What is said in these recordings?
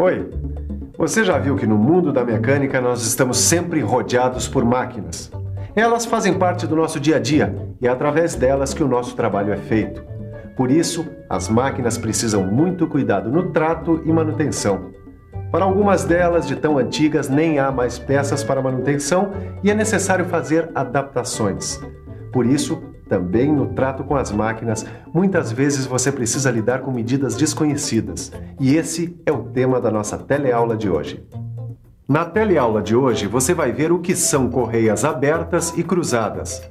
Oi! Você já viu que no mundo da mecânica nós estamos sempre rodeados por máquinas? Elas fazem parte do nosso dia a dia e é através delas que o nosso trabalho é feito. Por isso, as máquinas precisam muito cuidado no trato e manutenção. Para algumas delas, de tão antigas, nem há mais peças para manutenção e é necessário fazer adaptações. Por isso, também no trato com as máquinas, muitas vezes você precisa lidar com medidas desconhecidas. E esse é o tema da nossa teleaula de hoje. Na teleaula de hoje, você vai ver o que são correias abertas e cruzadas.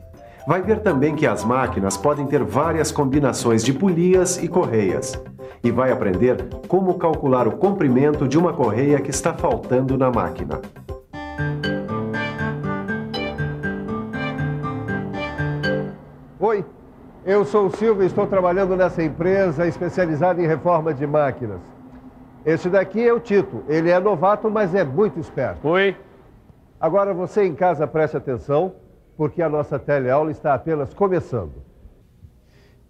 Vai ver também que as máquinas podem ter várias combinações de polias e correias. E vai aprender como calcular o comprimento de uma correia que está faltando na máquina. Oi, eu sou o Silvio e estou trabalhando nessa empresa especializada em reforma de máquinas. Esse daqui é o Tito. Ele é novato, mas é muito esperto. Oi. Agora você em casa preste atenção, porque a nossa teleaula está apenas começando.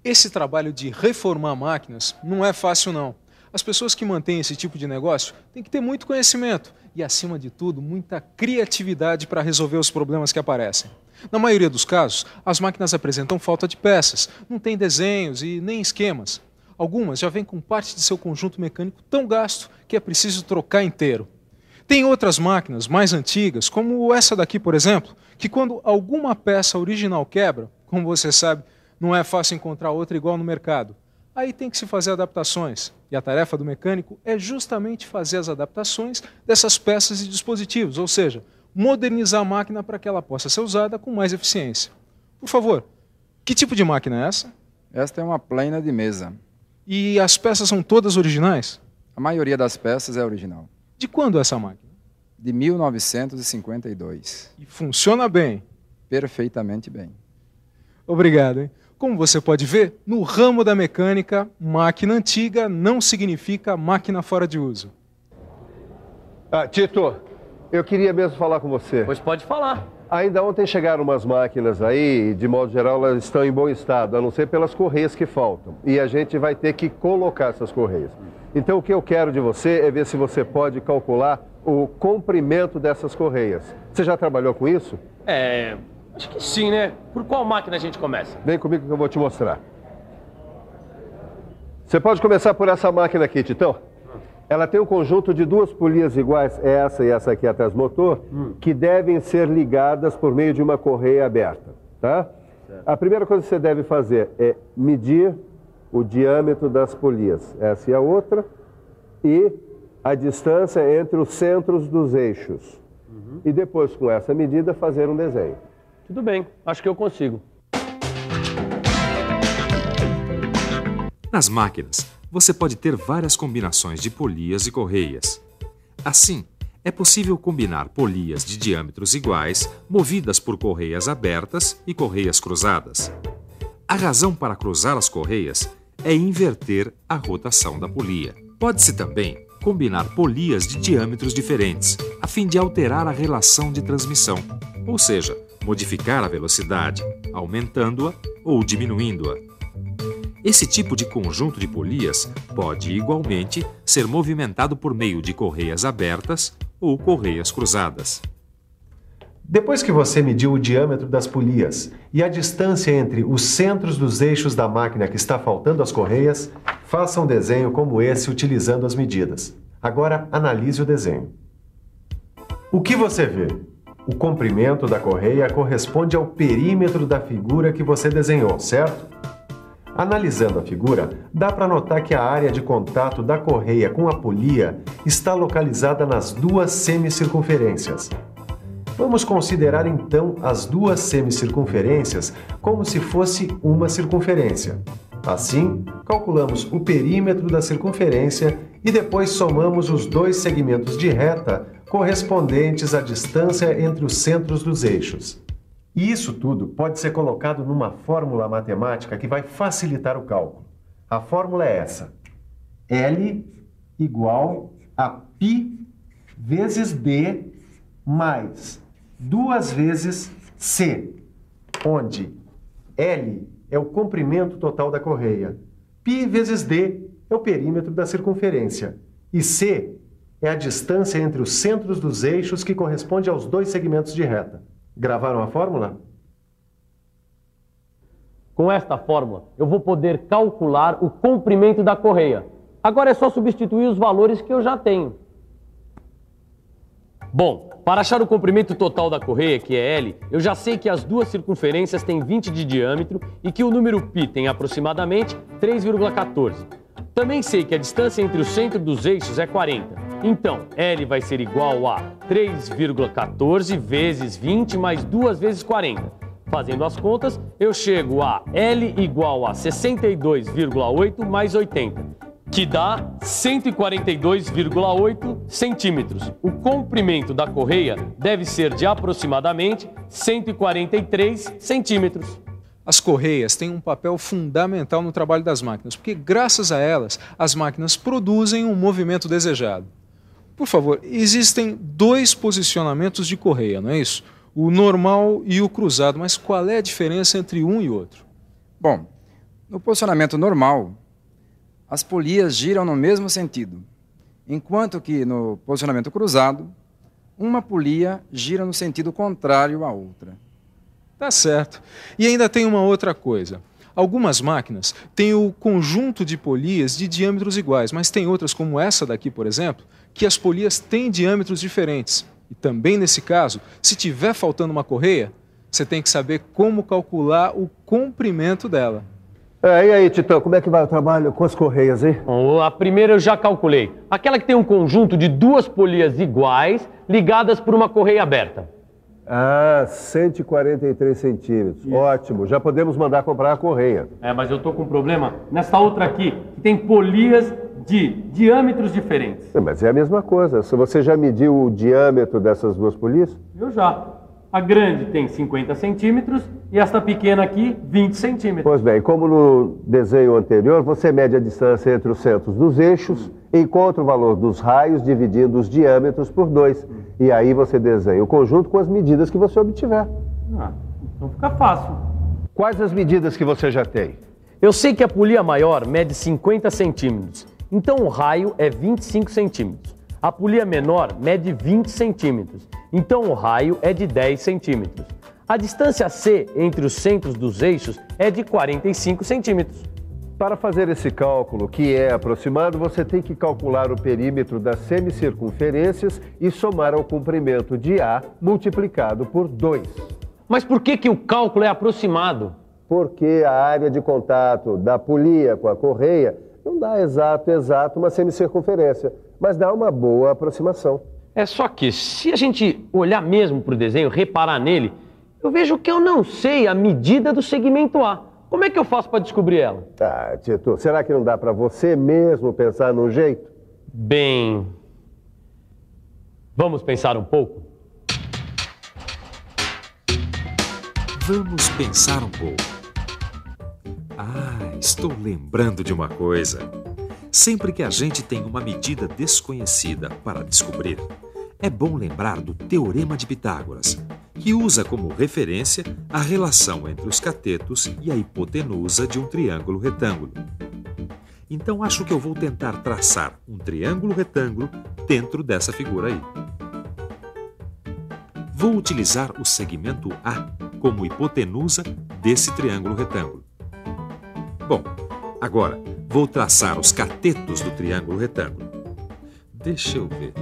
Esse trabalho de reformar máquinas não é fácil não. As pessoas que mantêm esse tipo de negócio têm que ter muito conhecimento e, acima de tudo, muita criatividade para resolver os problemas que aparecem. Na maioria dos casos, as máquinas apresentam falta de peças, não tem desenhos e nem esquemas. Algumas já vêm com parte de seu conjunto mecânico tão gasto que é preciso trocar inteiro. Tem outras máquinas mais antigas, como essa daqui, por exemplo, que quando alguma peça original quebra, como você sabe, não é fácil encontrar outra igual no mercado. Aí tem que se fazer adaptações. E a tarefa do mecânico é justamente fazer as adaptações dessas peças e dispositivos, ou seja, modernizar a máquina para que ela possa ser usada com mais eficiência. Por favor, que tipo de máquina é essa? Esta é uma plana de mesa. E as peças são todas originais? A maioria das peças é original. De quando é essa máquina? De 1952. E funciona bem? Perfeitamente bem. Obrigado, hein? Como você pode ver, no ramo da mecânica, máquina antiga não significa máquina fora de uso. Tito, eu queria mesmo falar com você. Pois pode falar. Ainda ontem chegaram umas máquinas aí, e de modo geral elas estão em bom estado, a não ser pelas correias que faltam. E a gente vai ter que colocar essas correias. Então o que eu quero de você é ver se você pode calcular o comprimento dessas correias. Você já trabalhou com isso? Acho que sim, né? Por qual máquina a gente começa? Vem comigo que eu vou te mostrar. Você pode começar por essa máquina aqui, Titão. Ela tem um conjunto de duas polias iguais, essa e essa aqui atrás do motor, que devem ser ligadas por meio de uma correia aberta, tá? Certo. A primeira coisa que você deve fazer é medir o diâmetro das polias, essa e a outra, e a distância entre os centros dos eixos. E depois, com essa medida, fazer um desenho. Tudo bem, acho que eu consigo. Nas máquinas, você pode ter várias combinações de polias e correias. Assim, é possível combinar polias de diâmetros iguais, movidas por correias abertas e correias cruzadas. A razão para cruzar as correias é inverter a rotação da polia. Pode-se também combinar polias de diâmetros diferentes, a fim de alterar a relação de transmissão, ou seja, modificar a velocidade, aumentando-a ou diminuindo-a. Esse tipo de conjunto de polias pode, igualmente, ser movimentado por meio de correias abertas ou correias cruzadas. Depois que você mediu o diâmetro das polias e a distância entre os centros dos eixos da máquina que está faltando as correias, faça um desenho como esse utilizando as medidas. Agora, analise o desenho. O que você vê? O comprimento da correia corresponde ao perímetro da figura que você desenhou, certo? Analisando a figura, dá para notar que a área de contato da correia com a polia está localizada nas duas semicircunferências. Vamos considerar então as duas semicircunferências como se fosse uma circunferência. Assim, calculamos o perímetro da circunferência e depois somamos os dois segmentos de reta correspondentes à distância entre os centros dos eixos. E isso tudo pode ser colocado numa fórmula matemática que vai facilitar o cálculo. A fórmula é essa: L igual a π vezes D mais 2 vezes C, onde L é o comprimento total da correia, π vezes D é o perímetro da circunferência e C é a distância entre os centros dos eixos que corresponde aos dois segmentos de reta. Gravaram a fórmula? Com esta fórmula, eu vou poder calcular o comprimento da correia. Agora é só substituir os valores que eu já tenho. Bom, para achar o comprimento total da correia, que é L, eu já sei que as duas circunferências têm 20 de diâmetro e que o número π tem aproximadamente 3,14. Também sei que a distância entre o centro dos eixos é 40. Então, L vai ser igual a 3,14 vezes 20 mais 2 vezes 40. Fazendo as contas, eu chego a L igual a 62,8 mais 80, que dá 142,8 centímetros. O comprimento da correia deve ser de aproximadamente 143 centímetros. As correias têm um papel fundamental no trabalho das máquinas, porque graças a elas, as máquinas produzem um movimento desejado. Por favor, existem dois posicionamentos de correia, não é isso? O normal e o cruzado, mas qual é a diferença entre um e outro? Bom, no posicionamento normal, as polias giram no mesmo sentido, enquanto que no posicionamento cruzado, uma polia gira no sentido contrário à outra. Tá certo. E ainda tem uma outra coisa. Algumas máquinas têm o conjunto de polias de diâmetros iguais, mas tem outras, como essa daqui, por exemplo, que as polias têm diâmetros diferentes. E também nesse caso, se tiver faltando uma correia, você tem que saber como calcular o comprimento dela. E aí, Titão, como é que vai o trabalho com as correias, hein? Bom, a primeira eu já calculei. Aquela que tem um conjunto de duas polias iguais ligadas por uma correia aberta. 143 centímetros. Isso. Ótimo, já podemos mandar comprar a correia. Mas eu tô com um problema nessa outra aqui, que tem polias de diâmetros diferentes. Mas é a mesma coisa. Se você já mediu o diâmetro dessas duas polias? Eu já. A grande tem 50 centímetros e esta pequena aqui, 20 centímetros. Pois bem, como no desenho anterior, você mede a distância entre os centros dos eixos, encontra o valor dos raios dividindo os diâmetros por 2. E aí você desenha o conjunto com as medidas que você obtiver. Então fica fácil. Quais as medidas que você já tem? Eu sei que a polia maior mede 50 centímetros, então o raio é 25 centímetros. A polia menor mede 20 centímetros, então o raio é de 10 centímetros. A distância C entre os centros dos eixos é de 45 centímetros. Para fazer esse cálculo, que é aproximado, você tem que calcular o perímetro das semicircunferências e somar ao comprimento de A multiplicado por 2. Mas por que o cálculo é aproximado? Porque a área de contato da polia com a correia não dá exato uma semicircunferência, mas dá uma boa aproximação. É só que, se a gente olhar mesmo para o desenho, reparar nele, eu vejo que eu não sei a medida do segmento A. Como é que eu faço para descobrir ela? Tito, será que não dá para você mesmo pensar num jeito? Bem, vamos pensar um pouco? Vamos pensar um pouco. Estou lembrando de uma coisa. Sempre que a gente tem uma medida desconhecida para descobrir, é bom lembrar do Teorema de Pitágoras, que usa como referência a relação entre os catetos e a hipotenusa de um triângulo retângulo. Então acho que eu vou tentar traçar um triângulo retângulo dentro dessa figura aí. Vou utilizar o segmento A como hipotenusa desse triângulo retângulo. Bom, agora vou traçar os catetos do triângulo retângulo. Deixa eu ver.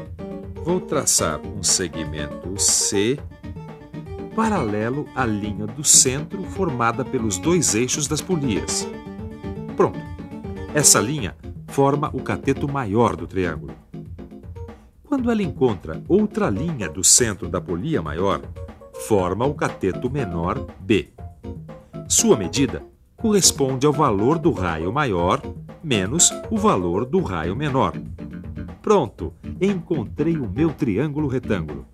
Vou traçar um segmento C paralelo à linha do centro formada pelos dois eixos das polias. Pronto. Essa linha forma o cateto maior do triângulo. Quando ela encontra outra linha do centro da polia maior, forma o cateto menor B. Sua medida corresponde ao valor do raio maior menos o valor do raio menor. Pronto, encontrei o meu triângulo retângulo.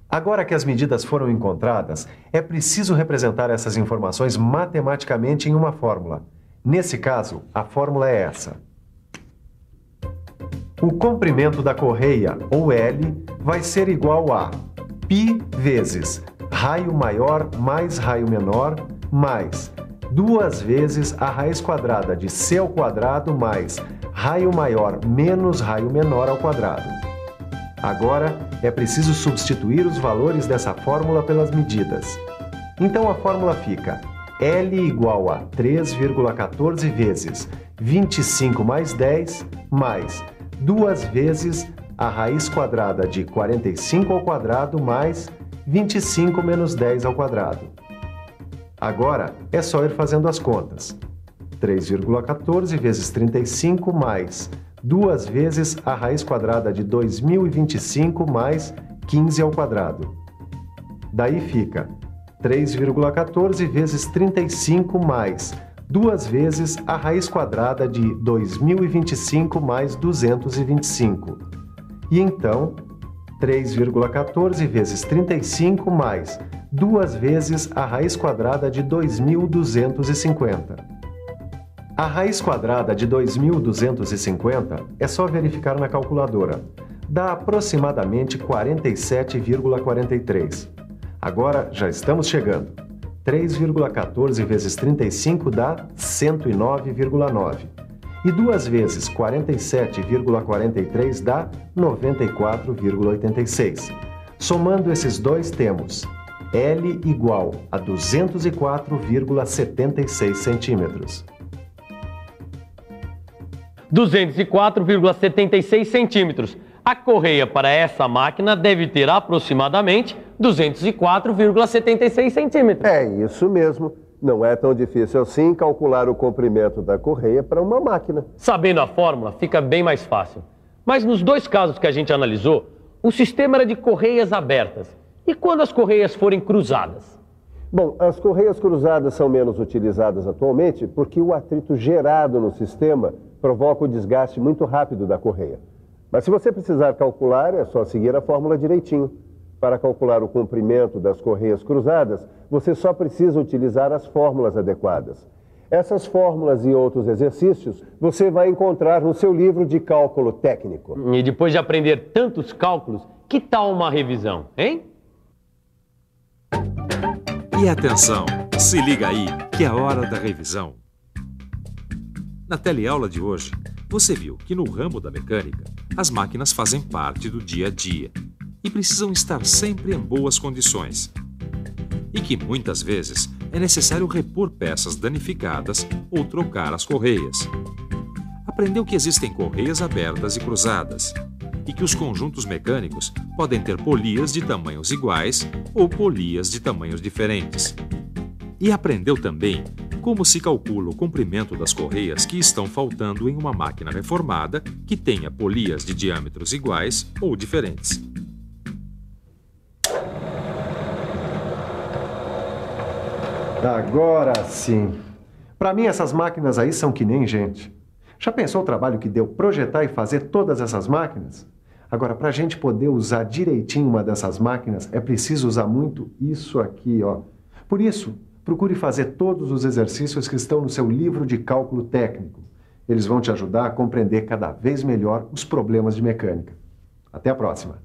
Agora que as medidas foram encontradas, é preciso representar essas informações matematicamente em uma fórmula. Nesse caso, a fórmula é essa. O comprimento da correia, ou L, vai ser igual a π vezes raio maior mais raio menor mais 2 vezes a raiz quadrada de C ao quadrado mais raio maior menos raio menor ao quadrado. Agora, é preciso substituir os valores dessa fórmula pelas medidas. Então a fórmula fica L igual a 3,14 vezes 25 mais 10 mais 2 vezes a raiz quadrada de 45 ao quadrado mais 25 menos 10 ao quadrado. Agora é só ir fazendo as contas. 3,14 vezes 35 mais 2 vezes a raiz quadrada de 2025 mais 15 ao quadrado. Daí fica 3,14 vezes 35 mais 2 vezes a raiz quadrada de 2025 mais 225. E então, 3,14 vezes 35 mais 2 vezes a raiz quadrada de 2250. A raiz quadrada de 2250 é só verificar na calculadora. Dá aproximadamente 47,43. Agora já estamos chegando. 3,14 vezes 35 dá 109,9. E 2 vezes 47,43 dá 94,86. Somando esses dois temos L igual a 204,76 centímetros. 204,76 centímetros. A correia para essa máquina deve ter aproximadamente 204,76 centímetros. É isso mesmo. Não é tão difícil assim calcular o comprimento da correia para uma máquina. Sabendo a fórmula, fica bem mais fácil. Mas nos dois casos que a gente analisou, o sistema era de correias abertas. E quando as correias forem cruzadas? Bom, as correias cruzadas são menos utilizadas atualmente porque o atrito gerado no sistema provoca o desgaste muito rápido da correia. Mas se você precisar calcular, é só seguir a fórmula direitinho. Para calcular o comprimento das correias cruzadas, você só precisa utilizar as fórmulas adequadas. Essas fórmulas e outros exercícios você vai encontrar no seu livro de cálculo técnico. E depois de aprender tantos cálculos, que tal uma revisão, hein? E atenção, se liga aí que é a hora da revisão. Na teleaula de hoje, você viu que no ramo da mecânica, as máquinas fazem parte do dia a dia e precisam estar sempre em boas condições. E que muitas vezes é necessário repor peças danificadas ou trocar as correias. Aprendeu que existem correias abertas e cruzadas e que os conjuntos mecânicos podem ter polias de tamanhos iguais ou polias de tamanhos diferentes. E aprendeu também como se calcula o comprimento das correias que estão faltando em uma máquina reformada que tenha polias de diâmetros iguais ou diferentes. Agora sim. Para mim, essas máquinas aí são que nem gente. Já pensou o trabalho que deu projetar e fazer todas essas máquinas? Agora, para a gente poder usar direitinho uma dessas máquinas, é preciso usar muito isso aqui, ó. Por isso, procure fazer todos os exercícios que estão no seu livro de cálculo técnico. Eles vão te ajudar a compreender cada vez melhor os problemas de mecânica. Até a próxima!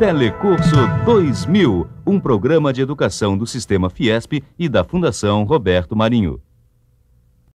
Telecurso 2000, um programa de educação do Sistema Fiesp e da Fundação Roberto Marinho.